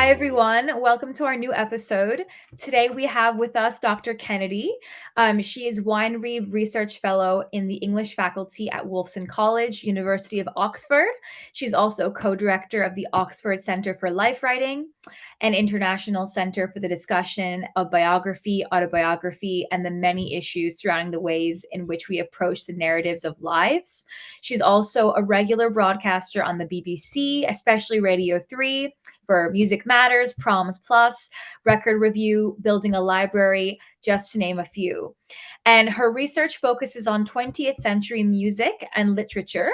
Hi, everyone. Welcome to our new episode. Today we have with us Dr. Kennedy. She is Winery Research Fellow in the English faculty at Wolfson College, University of Oxford. She's also co-director of the Oxford Centre for Life Writing and International Centre for the Discussion of Biography, Autobiography, and the many issues surrounding the ways in which we approach the narratives of lives. She's also a regular broadcaster on the BBC, especially Radio 3, for Music Matters, Proms Plus, Record Review, Building a Library, just to name a few. And her research focuses on 20th century music and literature,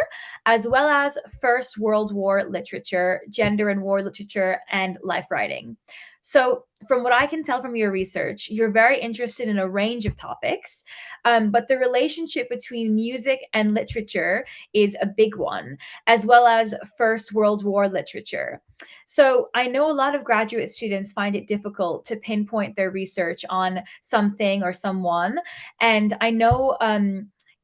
as well as First World War literature, gender and war literature, and life writing. So, from what I can tell from your research, you're very interested in a range of topics, but the relationship between music and literature is a big one, as well as First World War literature. So I know a lot of graduate students find it difficult to pinpoint their research on something or someone. And I know,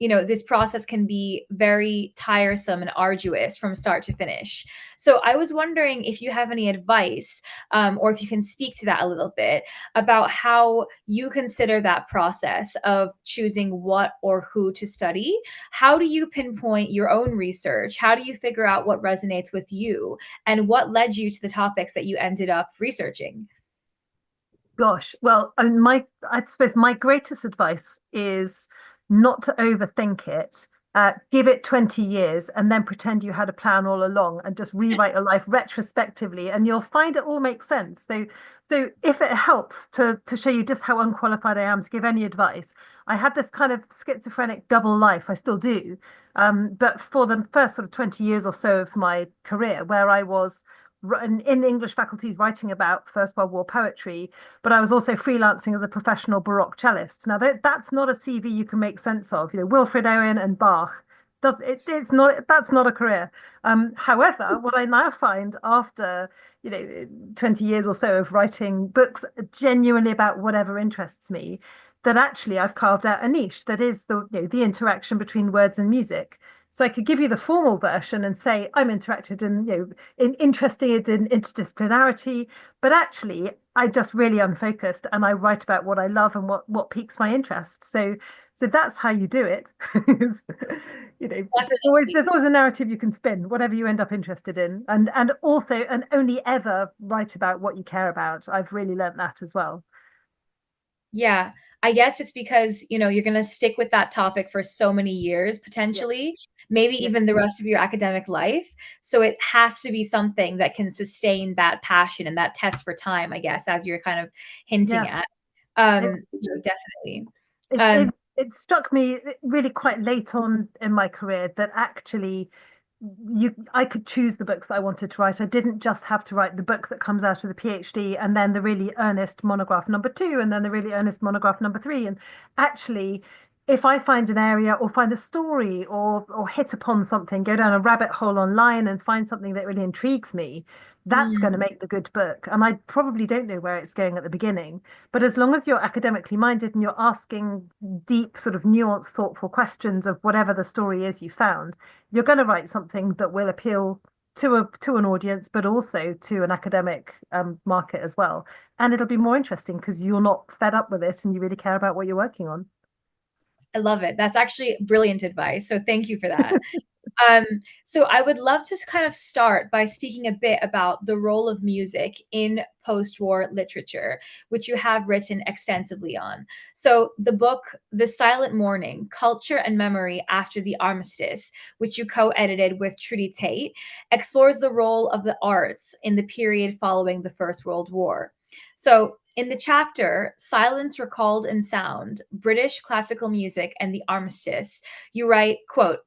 this process can be very tiresome and arduous from start to finish. So I was wondering if you have any advice, or if you can speak to that a little bit about how you consider that process of choosing what or who to study. How do you pinpoint your own research? How do you figure out what resonates with you? And what led you to the topics that you ended up researching? Gosh, well, I suppose my greatest advice is not to overthink it. Give it 20 years and then pretend you had a plan all along and just rewrite your life retrospectively, and you'll find it all makes sense. So if it helps to show you just how unqualified I am to give any advice, I had this kind of schizophrenic double life. I still do. But for the first sort of 20 years or so of my career, where I was in the English faculties writing about First World War poetry, but I was also freelancing as a professional Baroque cellist. Now that's not a CV you can make sense of. Wilfred Owen and Bach does it is not that's not a career. However, what I now find after 20 years or so of writing books genuinely about whatever interests me, that actually I've carved out a niche that is the interaction between words and music. So I could give you the formal version and say I'm interested in interdisciplinarity, but actually I'm just really unfocused and I write about what I love and what piques my interest. So that's how you do it. There's Definitely. always a narrative you can spin, whatever you end up interested in, and only ever write about what you care about. I've really learnt that as well. Yeah. I guess it's because, you're going to stick with that topic for so many years, Yeah, potentially, maybe yeah, even the rest of your academic life. So it has to be something that can sustain that passion and that test for time, I guess, as you're kind of hinting yeah. at. It, Definitely. it Um, it it struck me really quite late on in my career that actually I could choose the books that I wanted to write. I didn't just have to write the book that comes out of the PhD and then the really earnest monograph number two and then the really earnest monograph number three. And actually, if I find an area or find a story or hit upon something, go down a rabbit hole online and find something that really intrigues me, that's going to mm, make the good book. And I probably don't know where it's going at the beginning, but as long as you're academically minded and you're asking deep, sort of nuanced, thoughtful questions of whatever the story is you found, you're going to write something that will appeal to an audience, but also to an academic market as well. And it'll be more interesting because you're not fed up with it and you really care about what you're working on. I love it. That's actually brilliant advice. So thank you for that. Um, so I would love to kind of start by speaking a bit about the role of music in post-war literature, which you have written extensively on. So the book, The Silent Morning, Culture and Memory After the Armistice, which you co-edited with Trudy Tate, explores the role of the arts in the period following the First World War. So in the chapter, Silence Recalled in Sound, British Classical Music and the Armistice, you write, quote,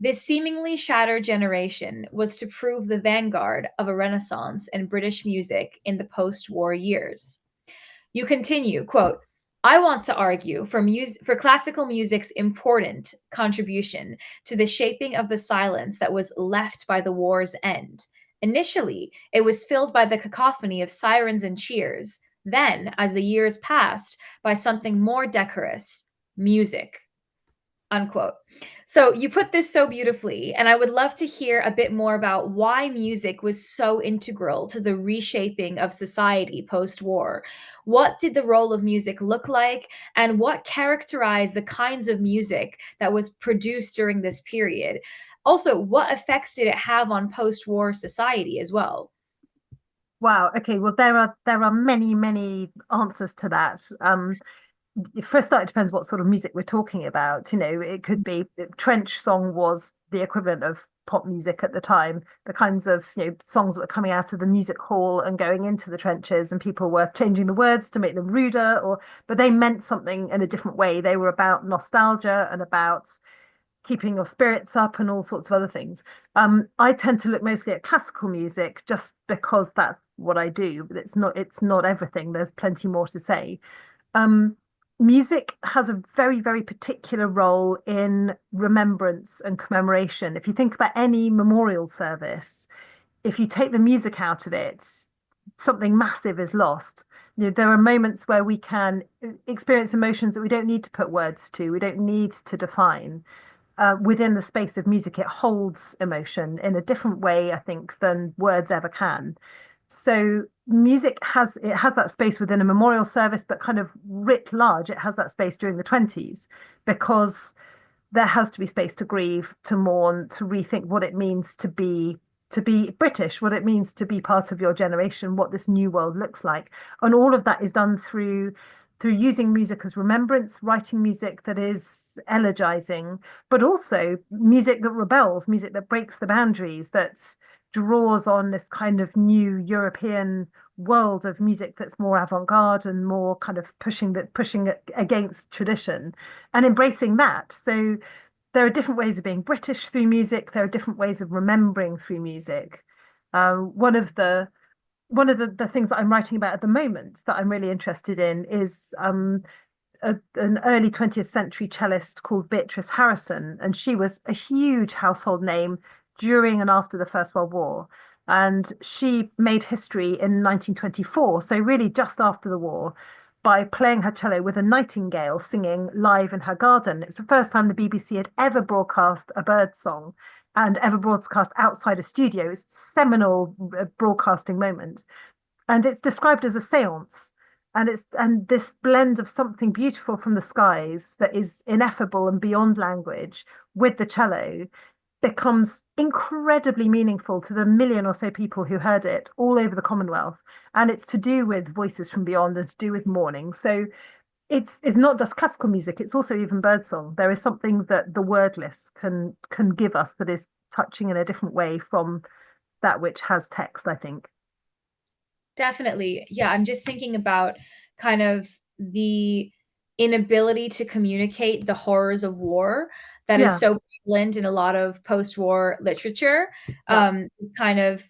this seemingly shattered generation was to prove the vanguard of a renaissance in British music in the post-war years. You continue, quote, I want to argue for classical music's important contribution to the shaping of the silence that was left by the war's end. Initially, it was filled by the cacophony of sirens and cheers. Then, as the years passed, by something more decorous, music. unquote. So you put this so beautifully, and I would love to hear a bit more about why music was so integral to the reshaping of society post-war. What did the role of music look like, and what characterized the kinds of music that was produced during this period? Also, what effects did it have on post-war society as well? Wow. Okay. Well, there are many answers to that. For a start, it depends what sort of music we're talking about. It could be trench song was the equivalent of pop music at the time. The kinds of songs that were coming out of the music hall and going into the trenches, and people were changing the words to make them ruder, but they meant something in a different way. They were about nostalgia and about keeping your spirits up and all sorts of other things. I tend to look mostly at classical music just because that's what I do, but it's not everything. There's plenty more to say. Um, Music has a very particular role in remembrance and commemoration. If you think about any memorial service, if you take the music out of it, something massive is lost. There are moments where we can experience emotions that we don't need to put words to, we don't need to define. Within the space of music, it holds emotion in a different way, I think, than words ever can. So music has that space within a memorial service, but kind of writ large, it has that space during the 20s because there has to be space to grieve, to mourn, to rethink what it means to be British, what it means to be part of your generation, what this new world looks like. And all of that is done through using music as remembrance, writing music that is elegizing, but also music that rebels, music that breaks the boundaries, that draws on this kind of new European world of music that's more avant-garde and more kind of pushing it against tradition and embracing that. So there are different ways of being British through music. There are different ways of remembering through music. One of the things that I'm writing about at the moment that I'm really interested in is an early 20th century cellist called Beatrice Harrison, and she was a huge household name during and after the First World War. And she made history in 1924, so really just after the war, by playing her cello with a nightingale singing live in her garden. It was the first time the BBC had ever broadcast a bird song and ever broadcast outside a studio. It's a seminal broadcasting moment. And it's described as a séance. And this blend of something beautiful from the skies that is ineffable and beyond language with the cello becomes incredibly meaningful to the million or so people who heard it all over the Commonwealth. And it's to do with voices from beyond and to do with mourning. So it's not just classical music, it's also even birdsong. There is something that the wordless can give us that is touching in a different way from that which has text, I think. Definitely. Yeah, I'm just thinking about kind of the inability to communicate the horrors of war that is Yeah, so prevalent in a lot of post-war literature. yeah. Kind of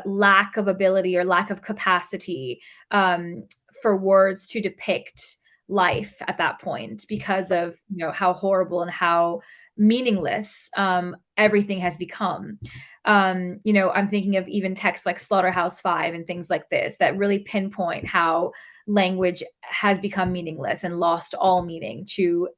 lack of ability or lack of capacity for words to depict life at that point because of how horrible and how meaningless everything has become. I'm thinking of even texts like Slaughterhouse-Five and things like this that really pinpoint how language has become meaningless and lost all meaning to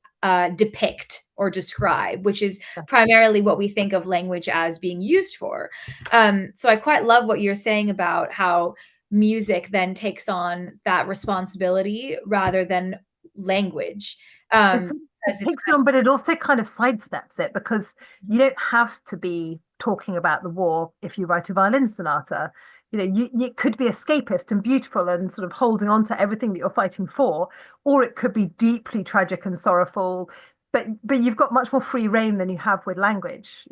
depict or describe, which is primarily what we think of language as being used for. So I quite love what you're saying about how music then takes on that responsibility rather than language. It, it Because it's takes it on, but it also kind of sidesteps it because you don't have to be talking about the war if you write a violin sonata. You could be escapist and beautiful and sort of holding on to everything that you're fighting for, or it could be deeply tragic and sorrowful. But you've got much more free reign than you have with language.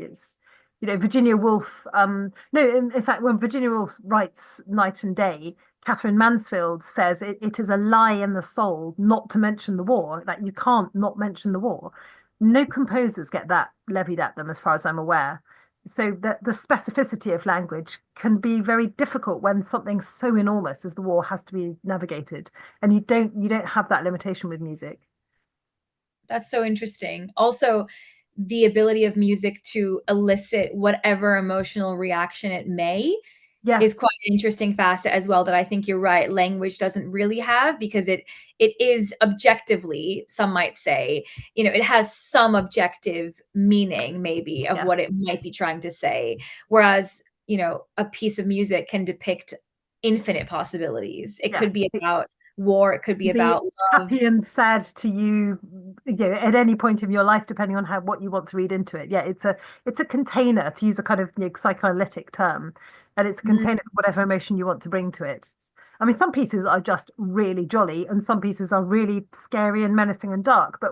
Virginia Woolf. No, in fact, when Virginia Woolf writes Night and Day, Catherine Mansfield says it is a lie in the soul not to mention the war. Like you can't not mention the war. No composers get that levied at them, as far as I'm aware. So the specificity of language can be very difficult when something so enormous as the war has to be navigated, and you don't have that limitation with music. That's so interesting. Also, the ability of music to elicit whatever emotional reaction it may Yeah, is quite an interesting facet as well that I think you're right. Language doesn't really have because it is objectively, some might say, it has some objective meaning maybe of yeah, what it might be trying to say. Whereas, a piece of music can depict infinite possibilities. It yeah. could be about war, it could be Be about love. happy and sad to you, at any point in your life, depending on how what you want to read into it. Yeah, it's a container, to use a kind of psychoanalytic term, and it's a container Mm. for whatever emotion you want to bring to it. I mean, some pieces are just really jolly, and some pieces are really scary and menacing and dark. But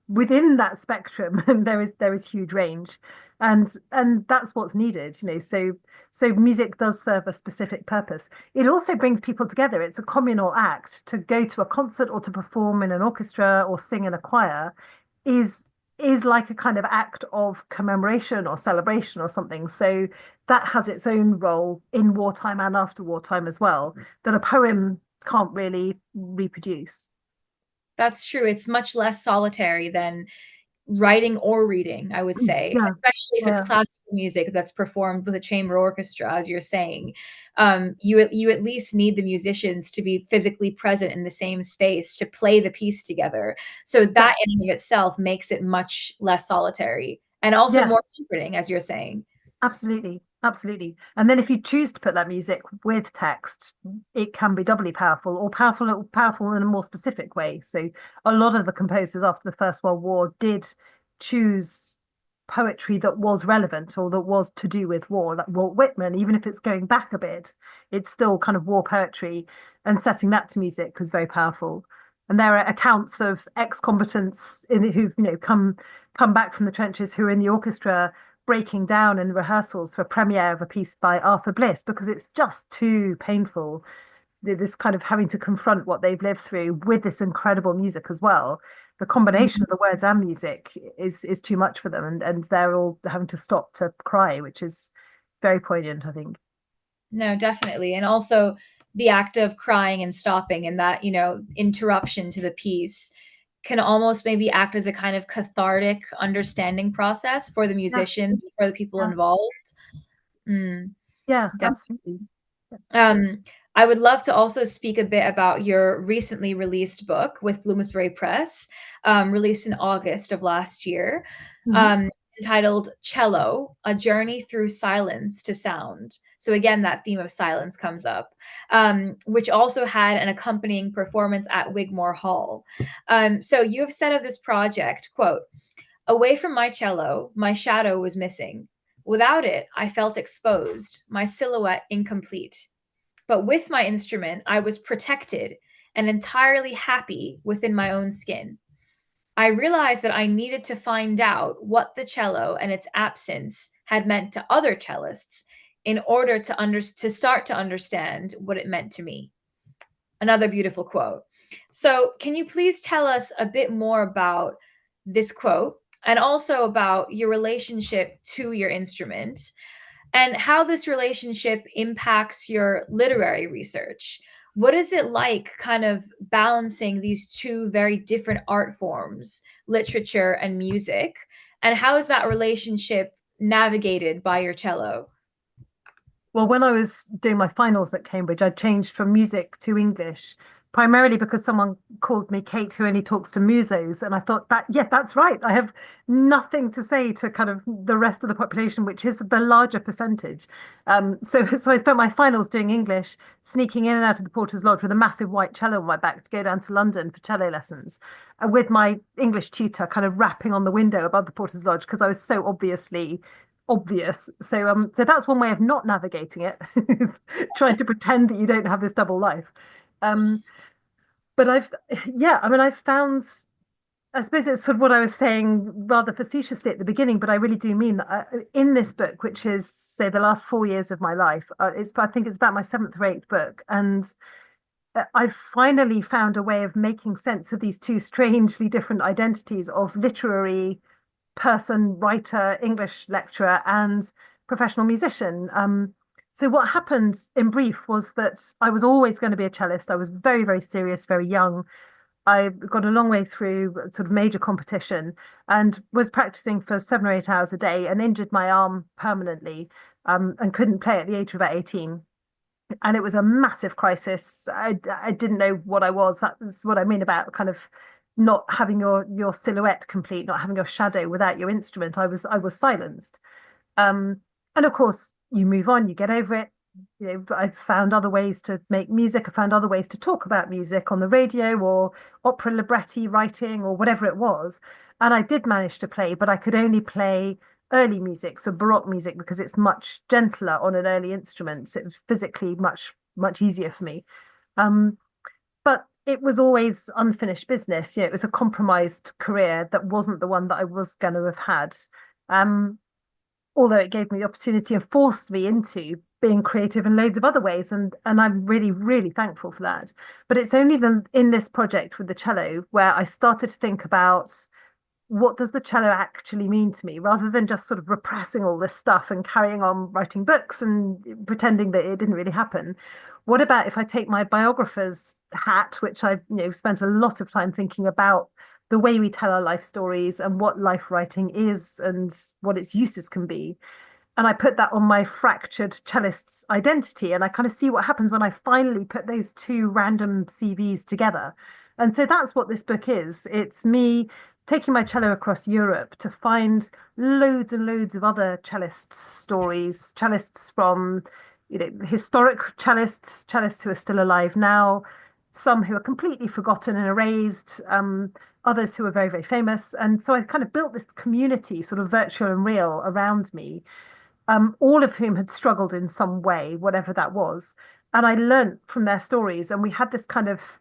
within that spectrum, there is huge range, and that's what's needed. So music does serve a specific purpose. It also brings people together. It's a communal act. To go to a concert or to perform in an orchestra or sing in a choir is is like a kind of act of commemoration or celebration or something. So that has its own role in wartime and after wartime as well, that a poem can't really reproduce. That's true. It's much less solitary than writing or reading, I would say, Yeah, especially if it's yeah, classical music that's performed with a chamber orchestra, as you're saying. You at least need the musicians to be physically present in the same space to play the piece together. So yeah, that in and of itself makes it much less solitary and also yeah. more comforting, as you're saying. Absolutely, absolutely. And then if you choose to put that music with text, it can be doubly powerful, or powerful in a more specific way. So a lot of the composers after the First World War did choose poetry that was relevant or that was to do with war. Like Walt Whitman, even if it's going back a bit, it's still kind of war poetry, and setting that to music was very powerful. And there are accounts of ex-combatants who've come back from the trenches who are in the orchestra breaking down in rehearsals for premiere of a piece by Arthur Bliss because it's just too painful. This kind of having to confront what they've lived through with this incredible music as well. The combination of the words and music is too much for them, and they're all having to stop to cry, which is very poignant, I think. No, definitely. And also the act of crying and stopping and that, interruption to the piece can almost maybe act as a kind of cathartic understanding process for the Yeah, musicians and for the people yeah, involved. Mm, yeah, absolutely. um, I would love to also speak a bit about your recently released book with Bloomsbury Press, released in August of last year, Mhm. um, entitled Cello, A Journey Through Silence to Sound. So again, that theme of silence comes up, which also had an accompanying performance at Wigmore Hall. So you have said of this project, quote, away from my cello, my shadow was missing. Without it, I felt exposed, my silhouette incomplete. But with my instrument, I was protected and entirely happy within my own skin. I realized that I needed to find out what the cello and its absence had meant to other cellists in order to start to understand what it meant to me. Another beautiful quote. So, can you please tell us a bit more about this quote and also about your relationship to your instrument and how this relationship impacts your literary research? What is it like kind of balancing these two very different art forms, literature and music? And how is that relationship navigated by your cello? Well, when I was doing my finals at Cambridge, I changed from music to English, primarily because someone called me Kate, who only talks to musos. And I thought that, yeah, that's right. I have nothing to say to kind of the rest of the population, which is the larger percentage. So I spent my finals doing English, sneaking in and out of the Porter's Lodge with a massive white cello on my back to go down to London for cello lessons, with my English tutor kind of rapping on the window above the Porter's Lodge because I was so obviously obvious. So that's one way of not navigating it, trying to pretend that you don't have this double life. Um, but yeah, I mean, I've found, I suppose it's sort of what I was saying rather facetiously at the beginning, but I really do mean that in this book, which is, say, the last 4 years of my life, I think it's about my seventh or eighth book, and I've finally found a way of making sense of these two strangely different identities of literary person, writer, English lecturer, and professional musician. So what happened in brief was that I was always going to be a cellist. I was very, very serious, very young. I got a long way through sort of major competition and was practicing for 7 or 8 hours a day and injured my arm permanently, and couldn't play at the age of about 18. And it was a massive crisis. I didn't know what I was. That's what I mean about kind of not having your silhouette complete, not having your shadow without your instrument. I was silenced. Um, and of course, you move on, you get over it. I found other ways to make music. I found other ways to talk about music on the radio or opera libretti writing or whatever it was. And I did manage to play, but I could only play early music, so Baroque music, because it's much gentler on an early instrument. So it was physically much easier for me. Um, but it was always unfinished business. It was a compromised career that wasn't the one that I was going to have had. Um, Although it gave me the opportunity and forced me into being creative in loads of other ways, and I'm really thankful for that. But it's only then in this project with the cello where I started to think about what does the cello actually mean to me, rather than just sort of repressing all this stuff and carrying on writing books and pretending that it didn't really happen. What about if I take my biographer's hat, which I've spent a lot of time thinking about the way we tell our life stories and what life writing is and what its uses can be. And I put that on my fractured cellist's identity. And I kind of see what happens when I finally put those two random CVs together. And so that's what this book is. It's me taking my cello across Europe to find loads and loads of other cellist stories, cellists from, historic cellists, cellists who are still alive now, some who are completely forgotten and erased, others who are very famous. And so I kind of built this community, sort of virtual and real, around me, all of whom had struggled in some way, whatever that was. And I learned from their stories. And we had this kind of,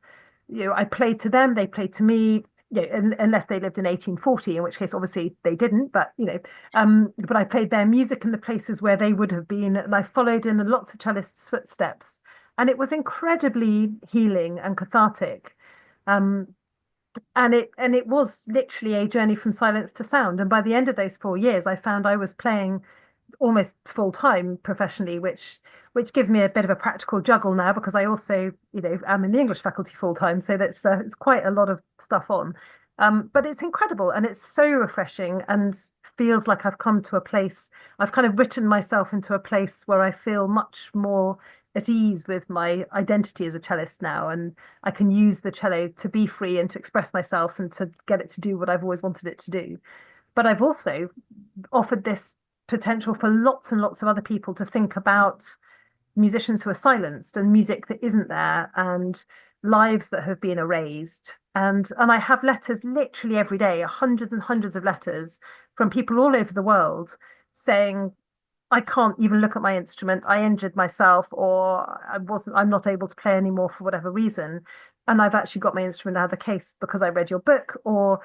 I played to them, they played to me, unless they lived in 1840, in which case obviously they didn't, but I played their music in the places where they would have been, and I followed in lots of cellists' footsteps. And it was incredibly healing and cathartic. Um, and it was literally a journey from silence to sound. And by the end of those 4 years, I found I was playing almost full time professionally, which gives me a bit of a practical juggle now because I also, am in the English faculty full time. So that's it's quite a lot of stuff on. But it's incredible and it's so refreshing and feels like I've come to a place, I've kind of written myself into a place where I feel much more at ease with my identity as a cellist now. And I can use the cello to be free and to express myself and to get it to do what I've always wanted it to do. But I've also offered this potential for lots and lots of other people to think about musicians who are silenced and music that isn't there and lives that have been erased. And I have letters literally every day, hundreds and hundreds of letters from people all over the world saying, I can't even look at my instrument. I injured myself, or I'm not able to play anymore for whatever reason. And I've actually got my instrument out of the case because I read your book, or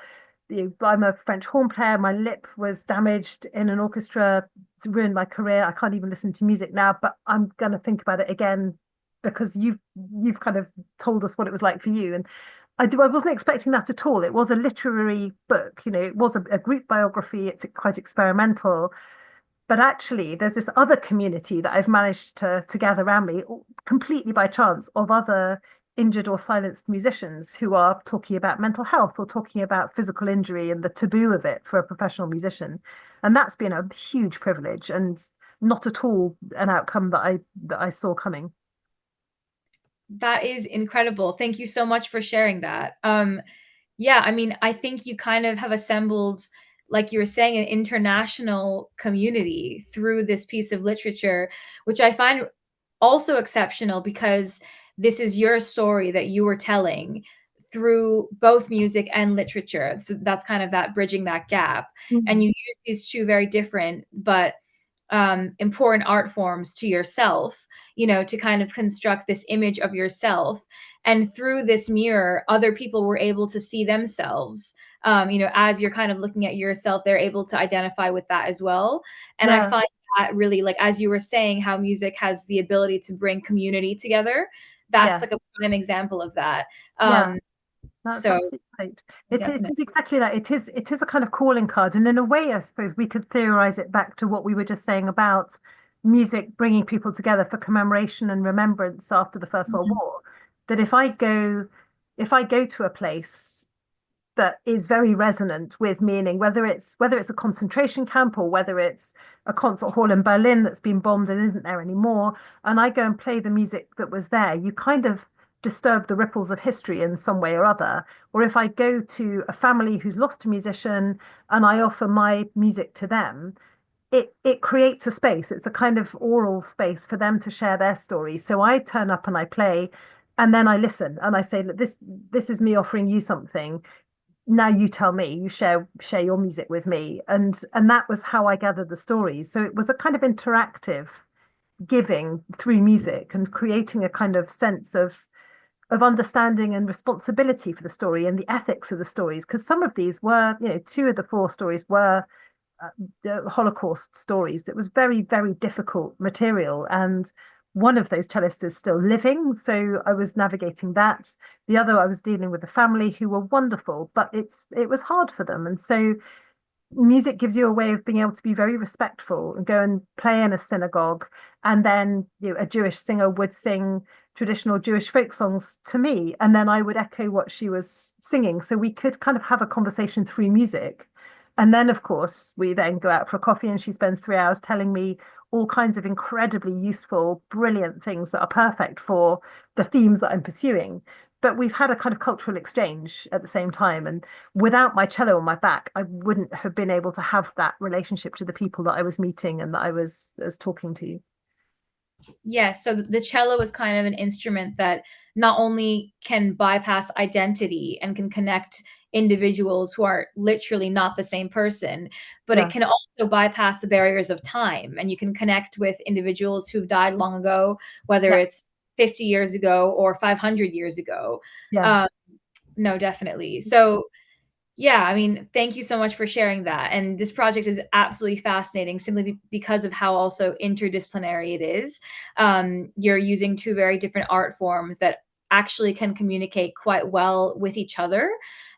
I'm a French horn player. My lip was damaged in an orchestra. It's ruined my career. I can't even listen to music now, but I'm going to think about it again because you've kind of told us what it was like for you. And I wasn't expecting that at all. It was a literary book, it was a group biography. It's quite experimental. But actually, there's this other community that I've managed to gather around me completely by chance of other injured or silenced musicians who are talking about mental health or talking about physical injury and the taboo of it for a professional musician. And that's been a huge privilege and not at all an outcome that I saw coming. That is incredible. Thank you so much for sharing that. Yeah, I mean, I think you kind of have assembled, like you were saying, an international community through this piece of literature, which I find also exceptional because this is your story that you were telling through both music and literature. So that's kind of that bridging that gap. And Mhm. you use these two very different but important art forms to yourself, to kind of construct this image of yourself. And through this mirror, other people were able to see themselves. As you're kind of looking at yourself, they're able to identify with that as well. And I Yeah, find that really, like, as you were saying, how music has the ability to bring community together. That's yeah, like a prime example of that. yeah. Um, That's so absolutely right. It definitely. is exactly that. It is a kind of calling card, and in a way, I suppose we could theorize it back to what we were just saying about music bringing people together for commemoration and remembrance after the First World Mhm. War. That if I go if I go to a place that is very resonant with meaning, whether it's a concentration camp or whether it's a concert hall in Berlin that's been bombed and isn't there anymore, and I go and play the music that was there, you kind of disturb the ripples of history in some way or other. Or if I go to a family who's lost a musician and I offer my music to them, it creates a space. It's a kind of oral space for them to share their story. So I turn up and I play, and then I listen and I say, look, this is me offering you something. Now you tell me, you share your music with me. And that was how I gathered the stories. So it was a kind of interactive giving through music and creating a kind of sense of understanding and responsibility for the story and the ethics of the stories. Because some of these were, two of the four stories were Holocaust stories. It was very, very difficult material. And one of those cellists is still living. So I was navigating that. The other, I was dealing with the family who were wonderful, but it was hard for them. And so music gives you a way of being able to be very respectful and go and play in a synagogue. And then a Jewish singer would sing traditional Jewish folk songs to me. And then I would echo what she was singing. So we could kind of have a conversation through music. And then, of course, we then go out for a coffee and she spends 3 hours telling me all kinds of incredibly useful, brilliant things that are perfect for the themes that I'm pursuing. But we've had a kind of cultural exchange at the same time. And without my cello on my back, I wouldn't have been able to have that relationship to the people that I was meeting and that I was talking to. Yes, so the cello is kind of an instrument that not only can bypass identity and can connect individuals who are literally not the same person, but it Yeah, can also bypass the barriers of time, and you can connect with individuals who've died long ago, whether yeah, it's 50 years ago or 500 years ago. yeah. Um, no, definitely. So yeah, I mean, thank you so much for sharing that. And this project is absolutely fascinating simply because of how also interdisciplinary it is. You're using two very different art forms that actually can communicate quite well with each other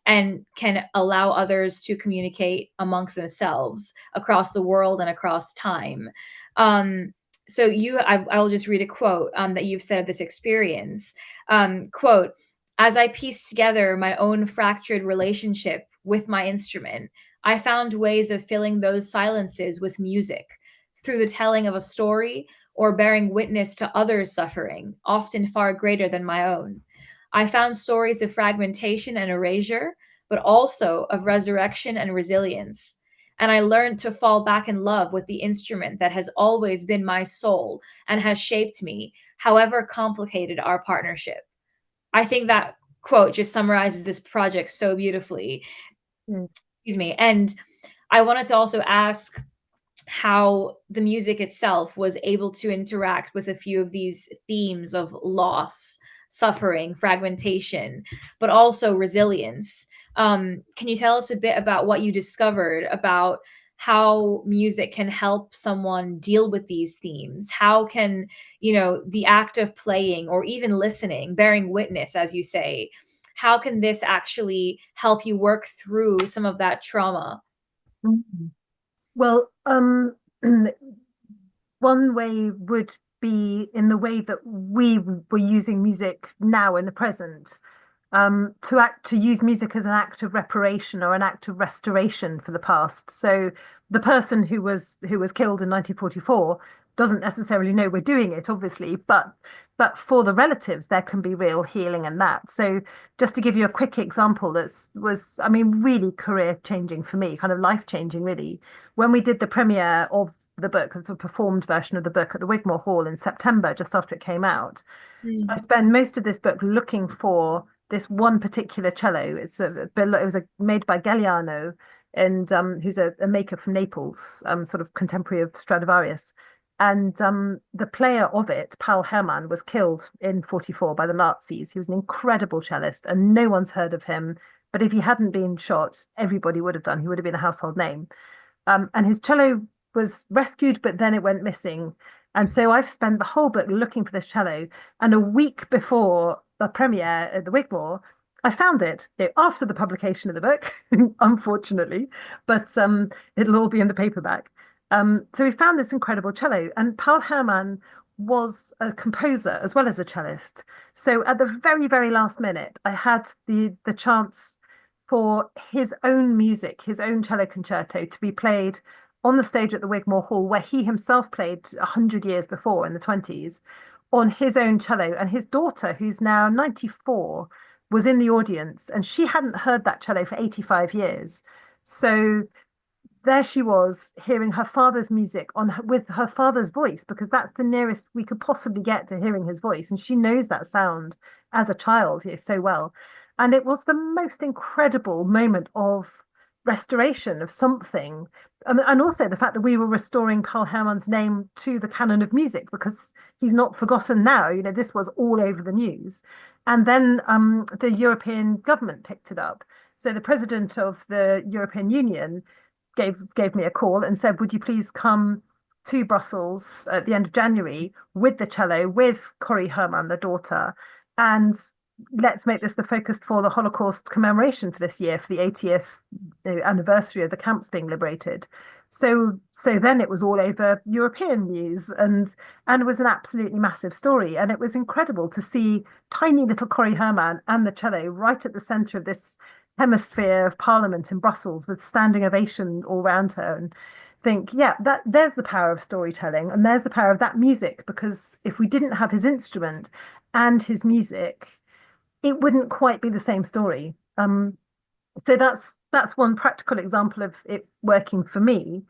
and can allow others to communicate amongst themselves across the world and across time. Um, I will just read a quote that you've said of this experience. Quote, as I pieced together my own fractured relationship with my instrument, I found ways of filling those silences with music through the telling of a story or bearing witness to others' suffering, often far greater than my own. I found stories of fragmentation and erasure, but also of resurrection and resilience. And I learned to fall back in love with the instrument that has always been my soul and has shaped me, however complicated our partnership. I think that quote just summarizes this project so beautifully. Mm. Excuse me. And I wanted to also ask how the music itself was able to interact with a few of these themes of loss, suffering, fragmentation, but also resilience. Can you tell us a bit about what you discovered about how music can help someone deal with these themes? How can, the act of playing or even listening, bearing witness, as you say, how can this actually help you work through some of that trauma? Mhm. Well, one way would be in the way that we were using music now in the present, to use music as an act of reparation or an act of restoration for the past. So the person who was killed in 1944 doesn't necessarily know we're doing it, obviously, but for the relatives, there can be real healing in that. So just to give you a quick example, I mean, really career changing for me, kind of life changing, really. When we did the premiere of the book, a sort of performed version of the book at the Wigmore Hall in September, just after it came out, I Mm. spent most of this book looking for this one particular cello. It was made by Galliano, and who's a maker from Naples, sort of contemporary of Stradivarius. And the player of it, Paul Hermann, was killed in 44 by the Nazis. He was an incredible cellist, and no one's heard of him. But if he hadn't been shot, everybody would have done. He would have been a household name. And his cello was rescued, but then it went missing. And so I've spent the whole book looking for this cello. And a week before the premiere at the Wigmore, I found it after the publication of the book, unfortunately, but it'll all be in the paperback. So we found this incredible cello, and Paul Hermann was a composer as well as a cellist. So at the very, very last minute, I had the chance for his own music, his own cello concerto to be played on the stage at the Wigmore Hall, where he himself played 100 years before in the 20s on his own cello. And his daughter, who's now 94, was in the audience and she hadn't heard that cello for 85 years. So there she was hearing her father's music with her father's voice, because that's the nearest we could possibly get to hearing his voice, and she knows that sound as a child here so well. And it was the most incredible moment of restoration of something. And also the fact that we were restoring Carl Hermann's name to the canon of music, because he's not forgotten now. This was all over the news. And then the European government picked it up. So the president of the European Union gave me a call and said, would you please come to Brussels at the end of January with the cello, with Corrie Hermann, the daughter, and let's make this the focus for the Holocaust commemoration for this year, for the 80th anniversary of the camps being liberated. So then it was all over European news, and it was an absolutely massive story. And it was incredible to see tiny little Corrie Hermann and the cello right at the centre of this hemisphere of Parliament in Brussels, with standing ovation all around her, and think, yeah, there's the power of storytelling, and there's the power of that music. Because if we didn't have his instrument and his music, it wouldn't quite be the same story. So that's one practical example of it working for me.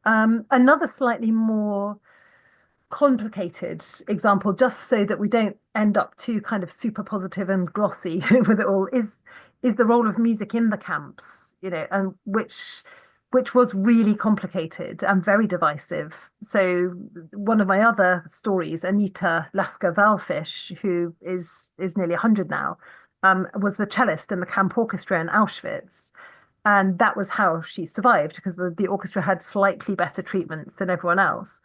Another slightly more complicated example, just so that we don't end up too kind of super positive and glossy with it all, is the role of music in the camps, and which was really complicated and very divisive. So one of my other stories, Anita Lasker-Valfish, who is nearly 100 now, was the cellist in the camp orchestra in Auschwitz. And that was how she survived, because the orchestra had slightly better treatments than everyone else.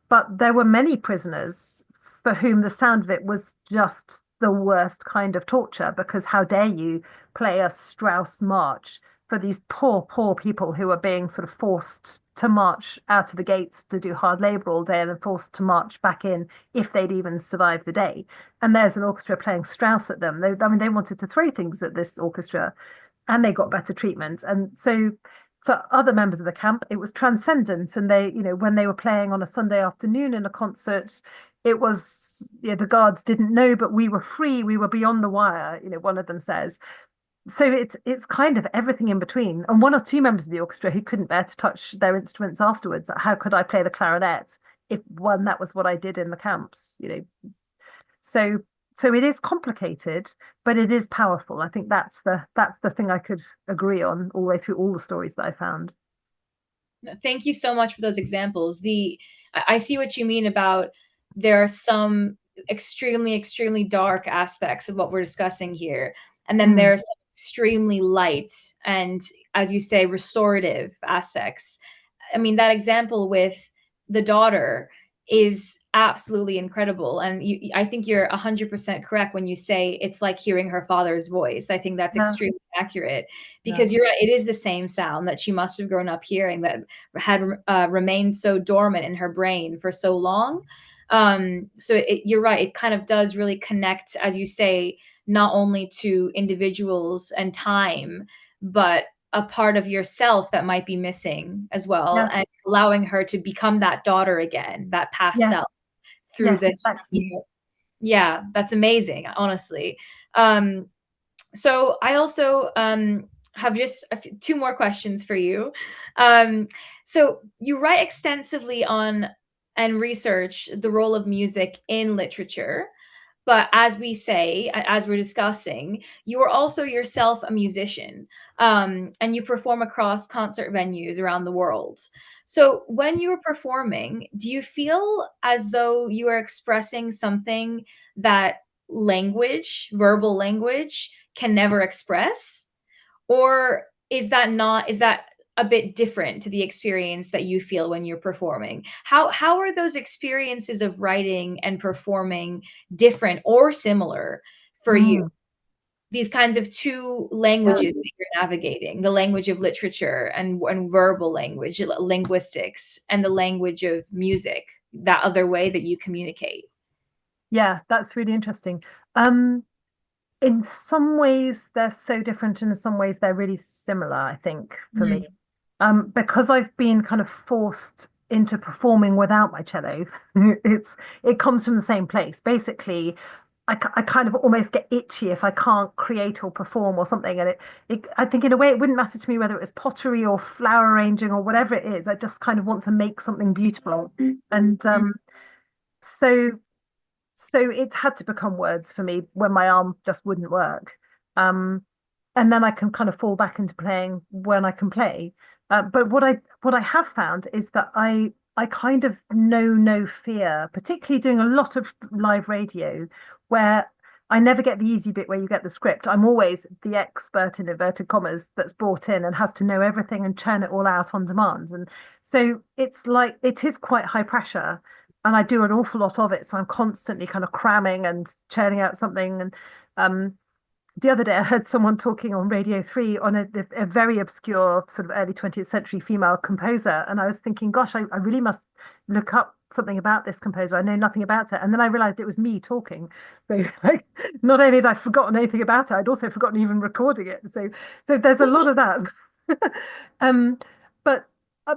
But there were many prisoners for whom the sound of it was just the worst kind of torture, because how dare you play a Strauss march for these poor, poor people who are being sort of forced to march out of the gates to do hard labor all day, and then forced to march back in if they'd even survived the day. And there's an orchestra playing Strauss at them. They wanted to throw things at this orchestra, and they got better treatment. And so for other members of the camp, it was transcendent. And they, when they were playing on a Sunday afternoon in a concert, it was, the guards didn't know, but we were free. We were beyond the wire, one of them says. So it's kind of everything in between. And one or two members of the orchestra who couldn't bear to touch their instruments afterwards. How could I play the clarinet if that was what I did in the camps, So it is complicated, but it is powerful. I think that's the thing I could agree on all the way through all the stories that I found. Thank you so much for those examples. I see what you mean about there are some extremely, extremely dark aspects of what we're discussing here. And then there's some extremely light and, as you say, restorative aspects. I mean, that example with the daughter is absolutely incredible. And I think you're 100% correct when you say it's like hearing her father's voice. I think that's extremely accurate, because you're right, it is the same sound that she must have grown up hearing, that had remained so dormant in her brain for so long. So you're right, it kind of does really connect, as you say, not only to individuals and time, but a part of yourself that might be missing as well, and allowing her to become that daughter again, that past self through the exactly. Yeah, that's amazing, honestly. So I also have just two more questions for you. So you write extensively on and research the role of music in literature. But as we say, as we're discussing, you are also yourself a musician, and you perform across concert venues around the world. So when you are performing, do you feel as though you are expressing something that verbal language, can never express? Or is that a bit different to the experience that you feel when you're performing? How are those experiences of writing and performing different or similar for you? These kinds of two languages that you're navigating, the language of literature and verbal language, linguistics, and the language of music, that other way that you communicate. Yeah, that's really interesting. Um, in some ways they're so different, and in some ways they're really similar, I think, for me. Mm. Because I've been kind of forced into performing without my cello, it comes from the same place. Basically, I kind of almost get itchy if I can't create or perform or something. And I think in a way it wouldn't matter to me whether it was pottery or flower arranging or whatever it is. I just kind of want to make something beautiful. And so so it's had to become words for me when my arm just wouldn't work. Um, and then I can kind of fall back into playing when I can play. But what I have found is that I kind of know no fear, particularly doing a lot of live radio, where I never get the easy bit where you get the script. I'm always the expert in inverted commas that's brought in and has to know everything and churn it all out on demand. And so it's like it is quite high pressure, and I do an awful lot of it. So I'm constantly kind of cramming and churning out something. And um, the other day I heard someone talking on Radio 3 on a very obscure sort of early 20th century female composer. And I was thinking, gosh, I really must look up something about this composer. I know nothing about her. And then I realized it was me talking. So like, not only had I forgotten anything about her, I'd also forgotten even recording it. So there's a lot of that. um, but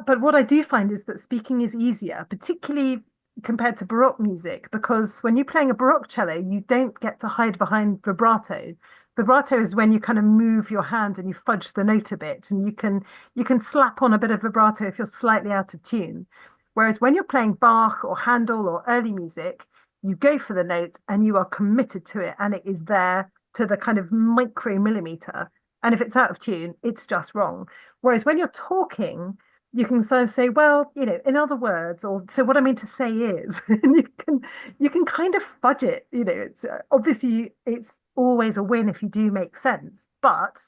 but what I do find is that speaking is easier, particularly compared to Baroque music, because when you're playing a Baroque cello, you don't get to hide behind vibrato. Vibrato is when you kind of move your hand and you fudge the note a bit, and you can slap on a bit of vibrato if you're slightly out of tune. Whereas when you're playing Bach or Handel or early music, you go for the note and you are committed to it, and it is there to the kind of micro millimeter. And if it's out of tune, it's just wrong. Whereas when you're talking, you can sort of say, well, in other words, or so what I mean to say is, and you can kind of fudge it. It's obviously it's always a win if you do make sense, but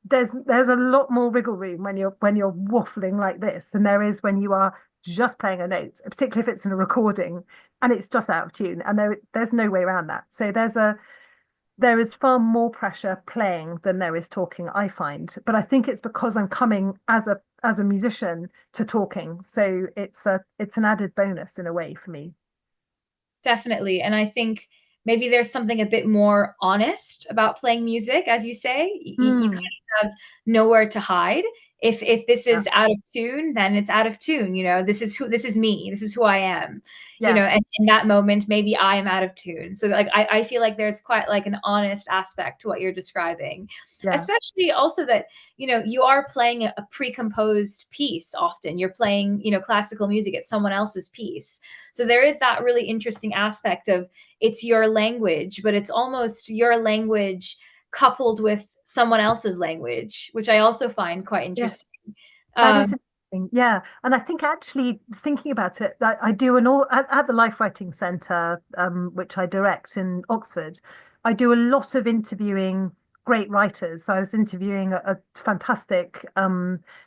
there's a lot more wiggle room when you're waffling like this than there is when you are just playing a note, particularly if it's in a recording and it's just out of tune, and there's no way around that. So there is far more pressure playing than there is talking, I find. But I think it's because I'm coming as a musician to talking. So it's an added bonus in a way for me. Definitely. And I think maybe there's something a bit more honest about playing music, as you say. You kind Mm, of have nowhere to hide. If this yeah. is out of tune, then it's out of tune. This is me. This is who I am. Yeah. And in that moment, maybe I am out of tune. So like I feel like there's quite like an honest aspect to what you're describing. Yeah. Especially also that, you are playing a pre-composed piece often. You're playing, classical music. It's someone else's piece. So there is that really interesting aspect of it's your language, but it's almost your language coupled with someone else's language, which I also find quite Yeah. interesting. That Um, is interesting. Yeah. And I think actually thinking about it, I do an all at the Life Writing Centre, which I direct in Oxford. I do a lot of interviewing great writers. So I was interviewing a fantastic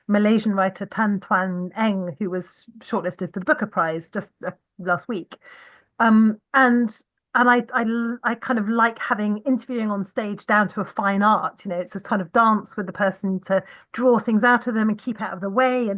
Malaysian writer, Tan Tuan Eng, who was shortlisted for the Booker Prize just last week. And I kind of like having interviewing on stage down to a fine art. It's a kind of dance with the person to draw things out of them and keep out of the way.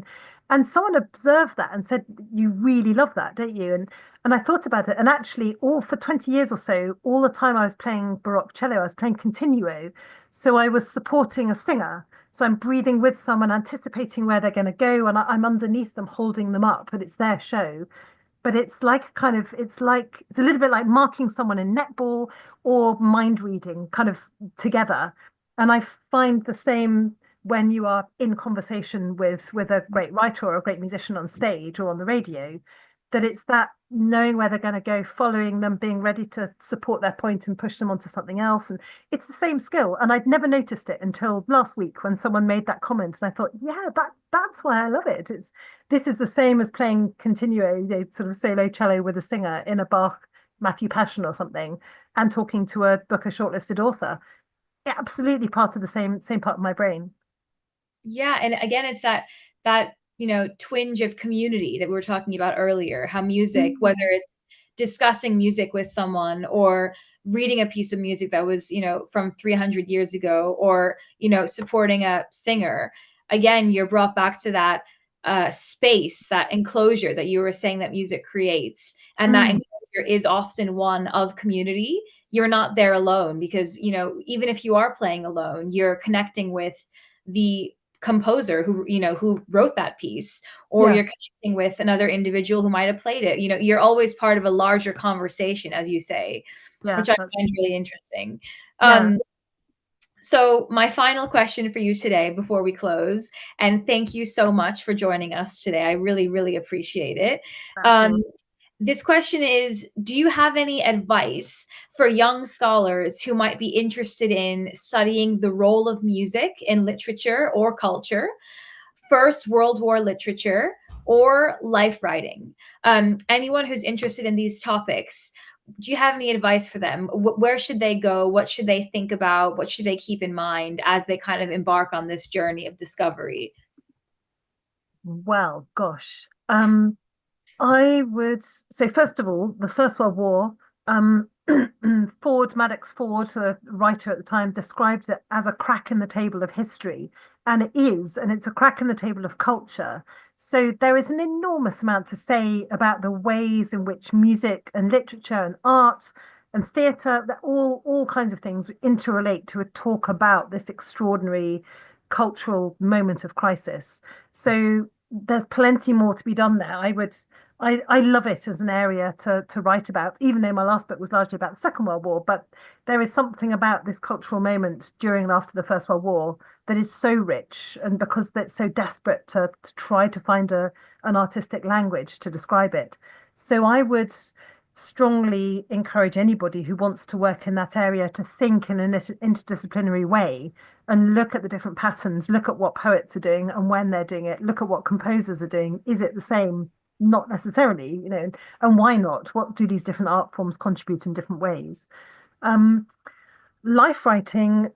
And someone observed that and said, "You really love that, don't you?" And I thought about it, and actually, all for 20 years or so, all the time I was playing Baroque cello, I was playing continuo, so I was supporting a singer. So I'm breathing with someone, anticipating where they're going to go, and I'm underneath them, holding them up, but it's their show. But it's a little bit like marking someone in netball or mind reading kind of together. And I find the same when you are in conversation with a great writer or a great musician on stage or on the radio, that it's that knowing where they're going to go, following them, being ready to support their point and push them onto something else. And it's the same skill. And I'd never noticed it until last week when someone made that comment. And I thought, yeah, that's why I love it. This is the same as playing continuo, sort of solo cello with a singer in a Bach Matthew Passion or something, and talking to a Booker shortlisted author. Yeah, absolutely part of the same part of my brain. yeah, and again, it's that twinge of community that we were talking about earlier. How music, whether Mm. it's discussing music with someone or reading a piece of music that was from 300 years ago, or supporting a singer, again, you're brought back to that space, that enclosure that you were saying that music creates, and that Mm, enclosure is often one of community. You're not there alone because, you know, even if you are playing alone, you're connecting with the composer who, you know, who wrote that piece, or yeah, you're connecting with another individual who might have played it. You know, you're always part of a larger conversation, as you say, yeah, which I that's find really interesting. yeah. So my final question for you today before we close, and thank you so much for joining us today. I really, really appreciate it. That's Um, all. this question is, do you have any advice for young scholars who might be interested in studying the role of music in literature or culture, First World War literature, or life writing? Anyone who's interested in these topics, do you have any advice for them? Where should they go? What should they think about? What should they keep in mind as they kind of embark on this journey of discovery? Well, gosh. I would say, first of all, the First World War, Maddox Ford, the writer at the time, describes it as a crack in the table of history. And it is, and it's a crack in the table of culture. So there is an enormous amount to say about the ways in which music and literature and art and theatre, that all kinds of things interrelate to a talk about this extraordinary cultural moment of crisis. So there's plenty more to be done there. I love it as an area to write about, even though my last book was largely about the Second World War. But there is something about this cultural moment during and after the First World War that is so rich, and because it's so desperate to try to find an artistic language to describe it. So I would strongly encourage anybody who wants to work in that area to think in an interdisciplinary way and look at the different patterns, look at what poets are doing and when they're doing it, look at what composers are doing. Is it the same? Not necessarily, you know, and why not? What do these different art forms contribute in different ways? Um, Life writing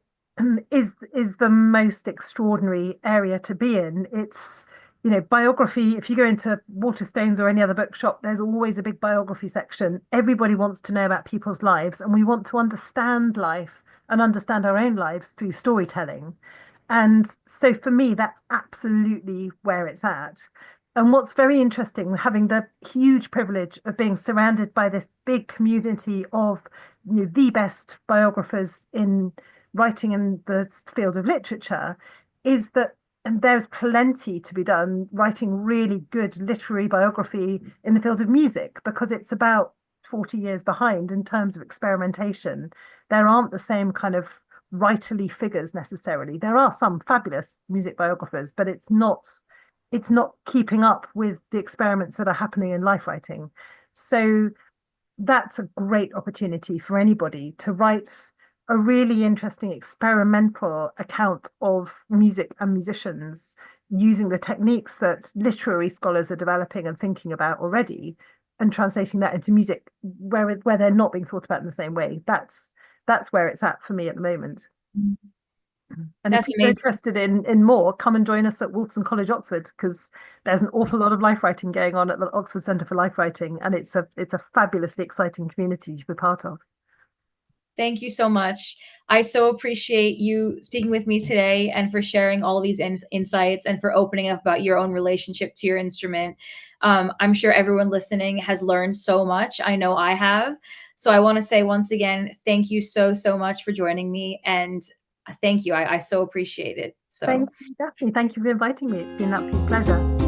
is the most extraordinary area to be in. It's, you know, biography. If you go into Waterstones or any other bookshop, there's always a big biography section. Everybody wants to know about people's lives, and we want to understand life and understand our own lives through storytelling. And so for me, that's absolutely where it's at. And what's very interesting, having the huge privilege of being surrounded by this big community of, you know, the best biographers in writing in the field of literature, is that, and there's plenty to be done writing really good literary biography in the field of music, because it's about 40 years behind in terms of experimentation. There aren't the same kind of writerly figures necessarily. There are some fabulous music biographers, but it's not keeping up with the experiments that are happening in life writing. So that's a great opportunity for anybody to write a really interesting experimental account of music and musicians using the techniques that literary scholars are developing and thinking about already, and translating that into music where they're not being thought about in the same way. That's where it's at for me at the moment. And if That's people are amazing. interested in more, come and join us at Wolfson College, Oxford, because there's an awful lot of life writing going on at the Oxford Centre for Life Writing, and it's a fabulously exciting community to be part of. Thank you so much. I so appreciate you speaking with me today and for sharing all these insights and for opening up about your own relationship to your instrument. I'm sure everyone listening has learned so much. I know I have. So I want to say once again, thank you so, so much for joining me. And thank you. I so appreciate it. So Thank you, Daphne. Thank you for inviting me. It's been an absolute pleasure.